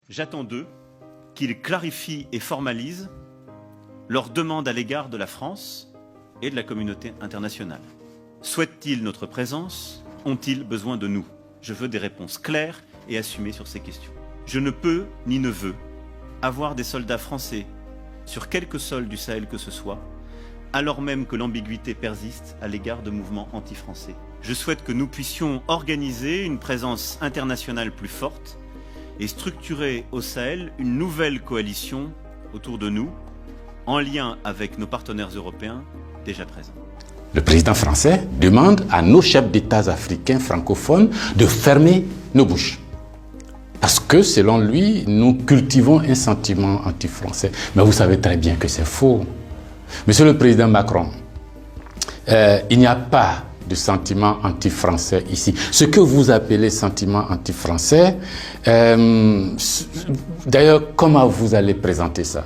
J'attends d'eux qu'ils clarifient et formalisent leurs demandes à l'égard de la France et de la communauté internationale. Souhaitent-ils notre présence? Ont-ils besoin de nous? Je veux des réponses claires et assumées sur ces questions. Je ne peux ni ne veux avoir des soldats français sur quelque sol du Sahel que ce soit, alors même que l'ambiguïté persiste à l'égard de mouvements anti-français. Je souhaite que nous puissions organiser une présence internationale plus forte et structurer au Sahel une nouvelle coalition autour de nous, en lien avec nos partenaires européens déjà présents. Le président français demande à nos chefs d'État africains francophones de fermer nos bouches. Parce que, selon lui, nous cultivons un sentiment anti-français. Mais vous savez très bien que c'est faux. Monsieur le président Macron, il n'y a pas de sentiment anti-français ici. Ce que vous appelez sentiment anti-français, d'ailleurs, comment vous allez présenter ça?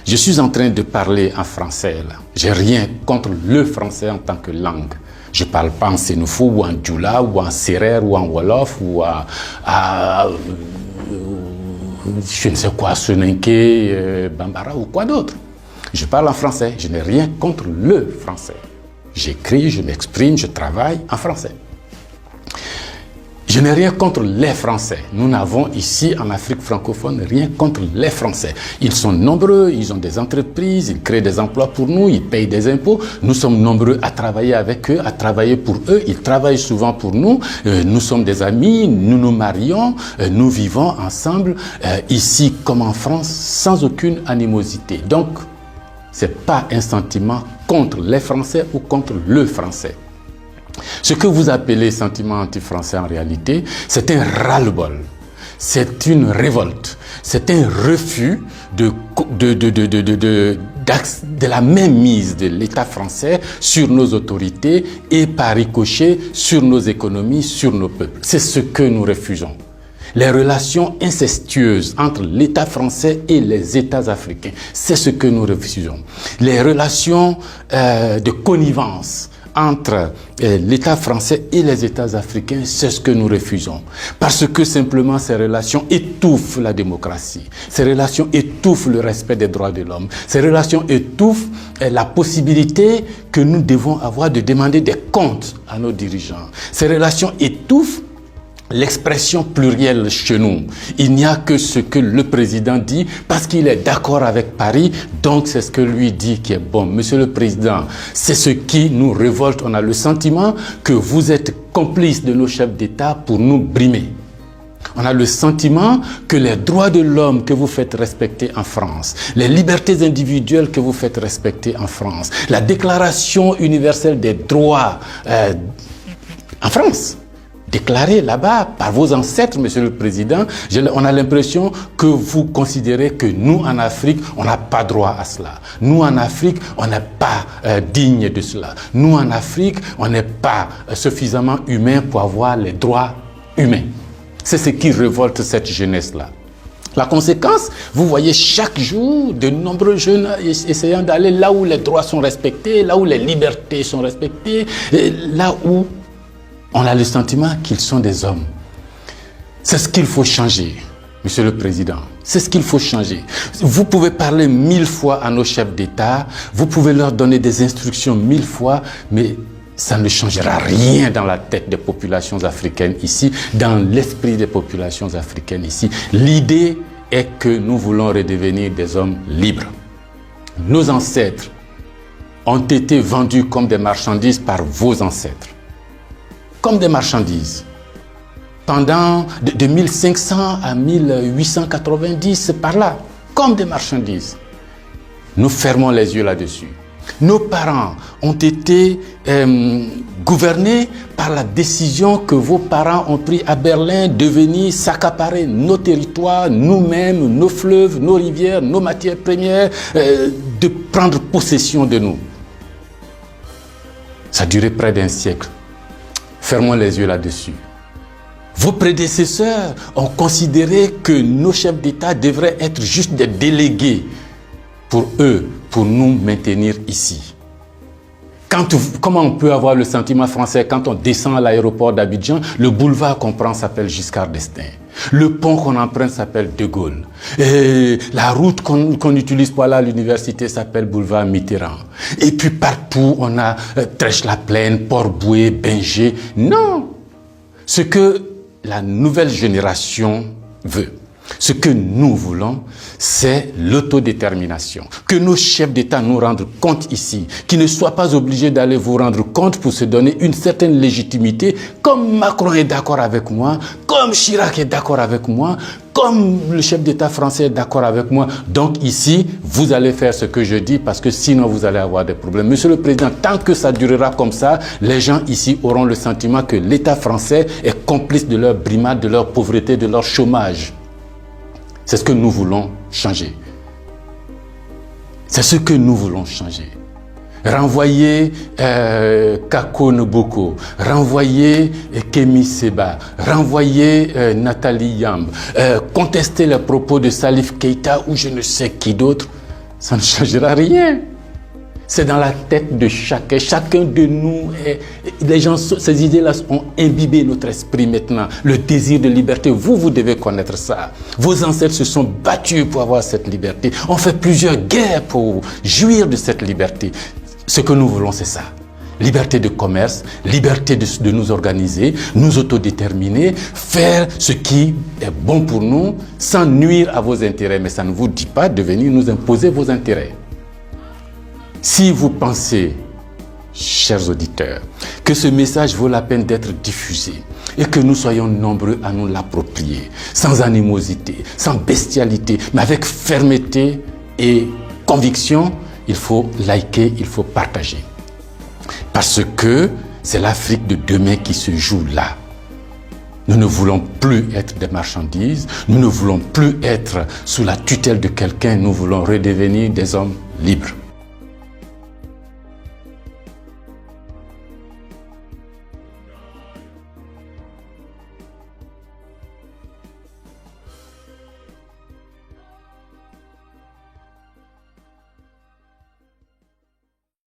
Je suis en train de parler en français là. J'ai rien contre le français en tant que langue. Je parle pas en sénoufo ou en djoula ou en serer ou en wolof ou je ne sais quoi, soninké, bambara ou quoi d'autre. Je parle en français. Je n'ai rien contre le français. J'écris, je m'exprime, je travaille en français. Je n'ai rien contre les Français. Nous n'avons ici en Afrique francophone rien contre les Français. Ils sont nombreux, ils ont des entreprises, ils créent des emplois pour nous, ils payent des impôts. Nous sommes nombreux à travailler avec eux, à travailler pour eux. Ils travaillent souvent pour nous. Nous sommes des amis, nous nous marions, nous vivons ensemble ici comme en France sans aucune animosité. Donc, ce n'est pas un sentiment contre les Français ou contre le Français. Ce que vous appelez sentiment anti-français en réalité, c'est un ras-le-bol, c'est une révolte, c'est un refus de la mainmise de l'État français sur nos autorités et par ricochet sur nos économies, sur nos peuples. C'est ce que nous refusons. Les relations incestueuses entre l'État français et les États africains, c'est ce que nous refusons. Les relations de connivence entre l'État français et les États africains, c'est ce que nous refusons. Parce que simplement ces relations étouffent la démocratie, ces relations étouffent le respect des droits de l'homme, ces relations étouffent la possibilité que nous devons avoir de demander des comptes à nos dirigeants. Ces relations étouffent l'expression plurielle chez nous. Il n'y a que ce que le président dit parce qu'il est d'accord avec Paris, donc c'est ce que lui dit qui est bon. Monsieur le président, c'est ce qui nous révolte. On a le sentiment que vous êtes complice de nos chefs d'État pour nous brimer. On a le sentiment que les droits de l'homme que vous faites respecter en France, les libertés individuelles que vous faites respecter en France, la déclaration universelle des droits en France, déclaré là-bas par vos ancêtres, Monsieur le Président, on a l'impression que vous considérez que nous, en Afrique, on n'a pas droit à cela. Nous, en Afrique, on n'est pas digne de cela. Nous, en Afrique, on n'est pas suffisamment humain pour avoir les droits humains. C'est ce qui révolte cette jeunesse-là. La conséquence, vous voyez chaque jour de nombreux jeunes essayant d'aller là où les droits sont respectés, là où les libertés sont respectées, là où on a le sentiment qu'ils sont des hommes. C'est ce qu'il faut changer, Monsieur le Président. C'est ce qu'il faut changer. Vous pouvez parler 1000 fois à nos chefs d'État, vous pouvez leur donner des instructions 1000 fois, mais ça ne changera rien dans la tête des populations africaines ici, dans l'esprit des populations africaines ici. L'idée est que nous voulons redevenir des hommes libres. Nos ancêtres ont été vendus comme des marchandises par vos ancêtres. Comme des marchandises. Pendant de 1500 à 1890, c'est par là, comme des marchandises. Nous fermons les yeux là-dessus. Nos parents ont été gouvernés par la décision que vos parents ont prise à Berlin de venir s'accaparer nos territoires, nous-mêmes, nos fleuves, nos rivières, nos matières premières, de prendre possession de nous. Ça a duré près d'un siècle. Fermons les yeux là-dessus. Vos prédécesseurs ont considéré que nos chefs d'État devraient être juste des délégués pour eux, pour nous maintenir ici. Comment on peut avoir le sentiment français quand on descend à l'aéroport d'Abidjan, le boulevard qu'on prend s'appelle Giscard d'Estaing. Le pont qu'on emprunte s'appelle De Gaulle. Et la route qu'on utilise pour aller à l'université s'appelle boulevard Mitterrand. Et puis partout, on a Trèche-la-Plaine, Port-Bouët, Binger. Non! Ce que la nouvelle génération veut, ce que nous voulons, c'est l'autodétermination. Que nos chefs d'État nous rendent compte ici, qu'ils ne soient pas obligés d'aller vous rendre compte pour se donner une certaine légitimité, comme Macron est d'accord avec moi, comme Chirac est d'accord avec moi, comme le chef d'État français est d'accord avec moi. Donc ici, vous allez faire ce que je dis parce que sinon vous allez avoir des problèmes. Monsieur le Président, tant que ça durera comme ça, les gens ici auront le sentiment que l'État français est complice de leur brimade, de leur pauvreté, de leur chômage. C'est ce que nous voulons changer. C'est ce que nous voulons changer. Renvoyer Kako Noboko, renvoyer Kemi Seba, renvoyer Nathalie Yamb, contester les propos de Salif Keïta ou je ne sais qui d'autre, ça ne changera rien. C'est dans la tête de chacun. Chacun de nous, les gens, ces idées-là ont imbibé notre esprit maintenant. Le désir de liberté, vous devez connaître ça. Vos ancêtres se sont battus pour avoir cette liberté. On fait plusieurs guerres pour jouir de cette liberté. Ce que nous voulons, c'est ça. Liberté de commerce, liberté de nous organiser, nous autodéterminer, faire ce qui est bon pour nous sans nuire à vos intérêts. Mais ça ne vous dit pas de venir nous imposer vos intérêts. Si vous pensez, chers auditeurs, que ce message vaut la peine d'être diffusé et que nous soyons nombreux à nous l'approprier, sans animosité, sans bestialité, mais avec fermeté et conviction, il faut liker, il faut partager. Parce que c'est l'Afrique de demain qui se joue là. Nous ne voulons plus être des marchandises, nous ne voulons plus être sous la tutelle de quelqu'un, nous voulons redevenir des hommes libres.